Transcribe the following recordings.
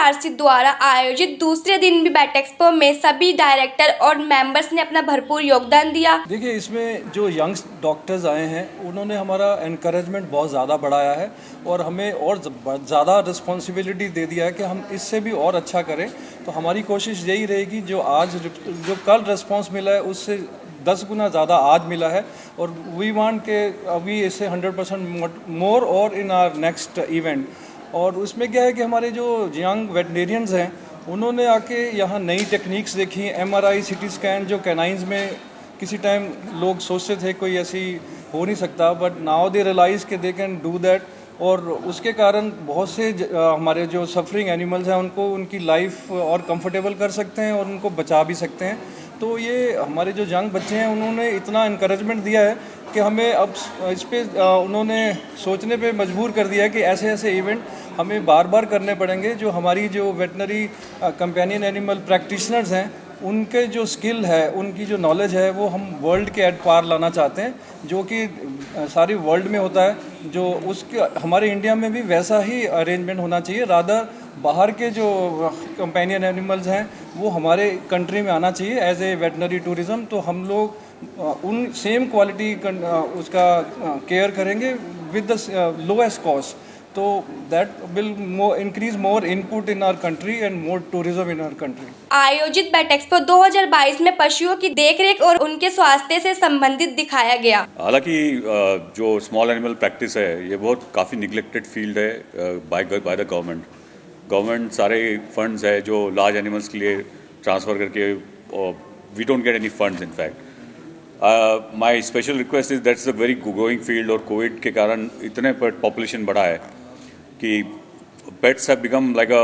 PLRC द्वारा आयोजित दूसरे दिन भी वेट एक्सपो में सभी डायरेक्टर और मेंबर्स ने अपना भरपूर योगदान दिया। देखिए, इसमें जो यंग डॉक्टर्स आए हैं उन्होंने हमारा एनकरेजमेंट बहुत ज़्यादा बढ़ाया है और हमें और ज़्यादा रिस्पॉन्सिबिलिटी दे दिया है कि हम इससे भी और अच्छा करें। तो हमारी कोशिश यही रहेगी जो कल रिस्पॉन्स मिला है उससे 10 गुना ज़्यादा आज मिला है और वी वांट के अभी इससे 100% मोर और इन आवर नेक्स्ट इवेंट। और उसमें क्या है कि हमारे जो यंग वेटनेरियंस हैं उन्होंने आके यहाँ नई टेक्निक्स देखी, MRI, CT स्कैन, जो कैनाइंस में किसी टाइम लोग सोचते थे कोई ऐसी हो नहीं सकता, बट नाउ दे रियलाइज़ कि दे कैन डू दैट। और उसके कारण बहुत से हमारे जो सफरिंग एनिमल्स हैं उनको उनकी लाइफ और कंफर्टेबल कर सकते हैं और उनको बचा भी सकते हैं। तो ये हमारे जो यंग बच्चे हैं उन्होंने इतना इनकरेजमेंट दिया है कि हमें अब इस पर उन्होंने सोचने पे मजबूर कर दिया है कि ऐसे ऐसे इवेंट हमें बार बार करने पड़ेंगे। जो हमारी जो वेटनरी कंपेनियन एनिमल प्रैक्टिशनर्स हैं उनके जो स्किल है, उनकी जो नॉलेज है वो हम वर्ल्ड के एट पार लाना चाहते हैं, जो कि सारी वर्ल्ड में होता है। जो उसके हमारे इंडिया में भी वैसा ही अरेंजमेंट होना चाहिए। रादर बाहर के जो कंपेनियन एनिमल्स हैं वो हमारे कंट्री में आना चाहिए एज ए वेटनरी टूरिज़्म। तो हम लोग उन सेम क्वालिटी उसका केयर करेंगे विद द लोएस्ट कॉस्ट। तो that will increase more input in our country and more tourism in our country. आयोजित वेट एक्सपो 2022 में पशुओं की देखरेख और उनके स्वास्थ्य से संबंधित दिखाया गया। हालांकि जो स्मॉल एनिमल प्रैक्टिस है ये बहुत काफ़ी निगलेक्टेड फील्ड है बाय द गवर्नमेंट सारे फंड्स है जो लार्ज एनिमल्स के लिए ट्रांसफ़र करके we don't get any funds in fact. My special request is that's a very growing field और कोविड के कारण इतने पॉपुलेशन बढ़ा है कि pets have become like a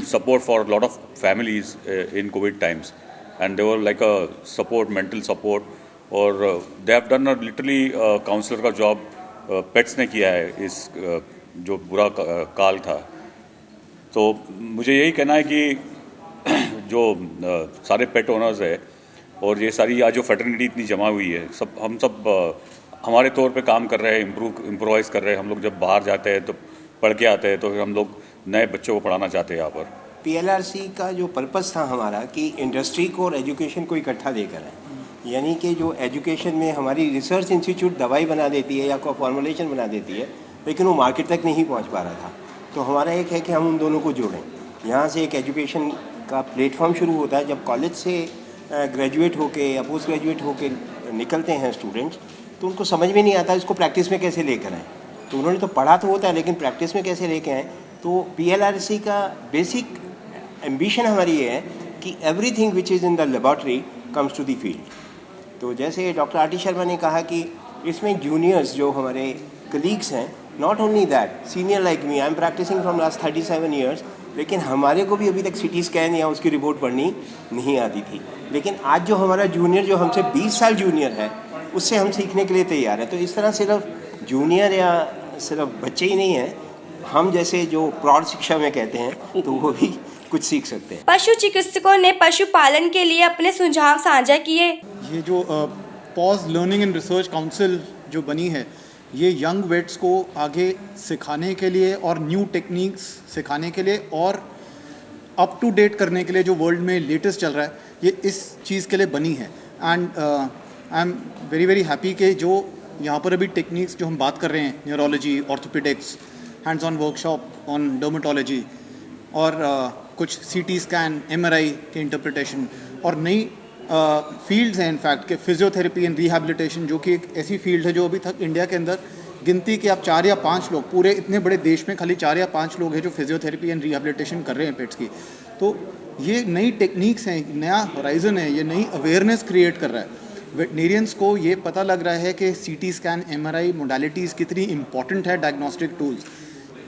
support for a lot of families in COVID times, and they were like a support, mental support, और they have done a literally counselor का job pets ने किया है इस जो बुरा काल था। तो मुझे यही कहना है कि जो सारे पेट ओनर्स है और ये सारी आज जो फैटर्निटी इतनी जमा हुई है, हम सब हमारे तौर पे काम कर रहे हैं, इम्प्रोवाइज़ कर रहे हैं। हम लोग जब बाहर जाते हैं तो पढ़ के आते हैं तो हम लोग नए बच्चों को पढ़ाना चाहते हैं यहाँ पर। PLRC का जो पर्पस था हमारा कि इंडस्ट्री को और एजुकेशन को इकट्ठा देकर है, यानी कि जो एजुकेशन में हमारी रिसर्च इंस्टीट्यूट दवाई बना देती है या कोई फॉर्मुलेशन बना देती है लेकिन वो मार्केट तक नहीं पहुँच पा रहा था। तो हमारा एक है कि हम उन दोनों को जोड़ें। यहाँ से एक एजुकेशन का प्लेटफॉर्म शुरू होता है। जब कॉलेज से ग्रेजुएट होके या पोस्ट ग्रेजुएट होके निकलते हैं स्टूडेंट्स तो उनको समझ में नहीं आता इसको प्रैक्टिस में कैसे लेकर आएँ। तो उन्होंने तो पढ़ा तो होता है लेकिन प्रैक्टिस में कैसे लेके आए। तो PLRC का बेसिक एम्बिशन हमारी ये है कि everything which is in the laboratory comes to the field. तो जैसे डॉक्टर आर टी शर्मा ने कहा कि इसमें जूनियर्स जो हमारे कलीग्स हैं, not only that, senior like me, I am practising from last 37 years, लेकिन हमारे को भी अभी तक CT स्कैन या उसकी रिपोर्ट पढ़नी नहीं आती थी। लेकिन आज जो हमारा जूनियर जो हमसे 20 साल जूनियर है उससे हम सीखने के लिए तैयार हैं। तो इस तरह सिर्फ जूनियर या सिर्फ बच्चे ही नहीं हैं, हम जैसे जो प्रौढ़ शिक्षा में कहते हैं तो वो भी कुछ सीख सकते हैं। पशु चिकित्सकों ने पशुपालन के लिए अपने सुझाव साझा किए। ये जो pause learning and research council जो बनी है ये यंग वेट्स को आगे सिखाने के लिए और न्यू टेक्निक्स सिखाने के लिए और अप टू डेट करने के लिए जो वर्ल्ड में लेटेस्ट चल रहा है ये इस चीज़ के लिए बनी है। And I am very happy कि जो यहाँ पर अभी टेक्निक्स जो हम बात कर रहे हैं, neurology, orthopaedics, hands on workshop on dermatology और कुछ CT स्कैन, MRI के इंटरप्रिटेशन और नई फील्ड्स हैं इनफैक्ट के फिजियोथेरेपी एंड रिहैबिलिटेशन, जो कि एक ऐसी फील्ड है जो अभी तक इंडिया के अंदर गिनती के आप 4 या 5 लोग, पूरे इतने बड़े देश में खाली 4 या 5 लोग हैं जो फिजियोथेरेपी एंड रिहैबिलिटेशन कर रहे हैं पेट्स की। तो ये नई टेक्निक्स हैं, नया होराइजन है, ये नई अवेयरनेस क्रिएट कर रहा है। वेटनेरियंस को ये पता लग रहा है कि CT स्कैन, MRI मोडालिटीज़ कितनी इंपॉर्टेंट है, डायग्नोस्टिक टूल्स,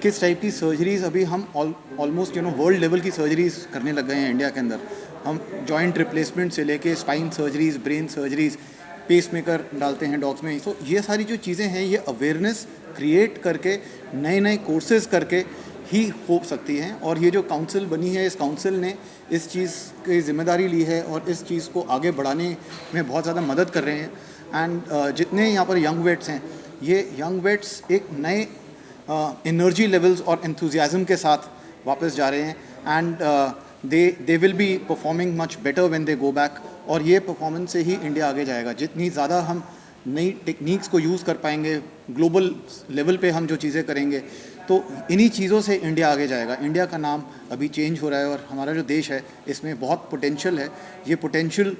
किस टाइप की सर्जरीज़ अभी हम ऑलमोस्ट वर्ल्ड लेवल की सर्जरीज़ करने लग गए हैं इंडिया के अंदर। हम जॉइंट रिप्लेसमेंट से लेके spine surgeries, brain surgeries, pacemaker डालते हैं डॉग्स में। तो ये सारी जो चीज़ें हैं ये अवेयरनेस क्रिएट करके नए नए कोर्सेज़ करके ही हो सकती हैं। और ये जो काउंसिल बनी है, इस काउंसिल ने इस चीज़ की जिम्मेदारी ली है और इस चीज़ को आगे बढ़ाने में बहुत ज़्यादा मदद कर रहे हैं। एंड जितने यहाँ पर यंग वेट्स हैं, ये यंग वेट्स एक नए एनर्जी लेवल्स और एंथुजियाज़म के साथ वापस जा रहे हैं। And they will be performing much better when they go back. और ये परफॉर्मेंस से ही इंडिया आगे जाएगा। जितनी ज़्यादा हम नई टेक्निक्स को यूज़ कर पाएंगे, ग्लोबल लेवल पे हम जो चीज़ें करेंगे, तो इन्हीं चीज़ों से इंडिया आगे जाएगा। इंडिया का नाम अभी चेंज हो रहा है और हमारा जो देश है इसमें बहुत पोटेंशियल है। ये पोटेंशियल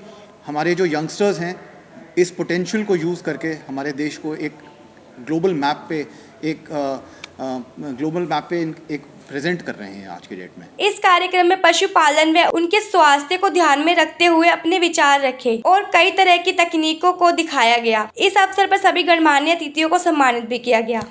हमारे जो यंगस्टर्स हैं इस पोटेंशियल को यूज़ करके हमारे देश को एक ग्लोबल मैप पे एक प्रेजेंट कर रहे हैं आज के डेट में। इस कार्यक्रम में पशुपालन व उनके स्वास्थ्य को ध्यान में रखते हुए अपने विचार रखे और कई तरह की तकनीकों को दिखाया गया। इस अवसर पर सभी गणमान्य अतिथियों को सम्मानित भी किया गया।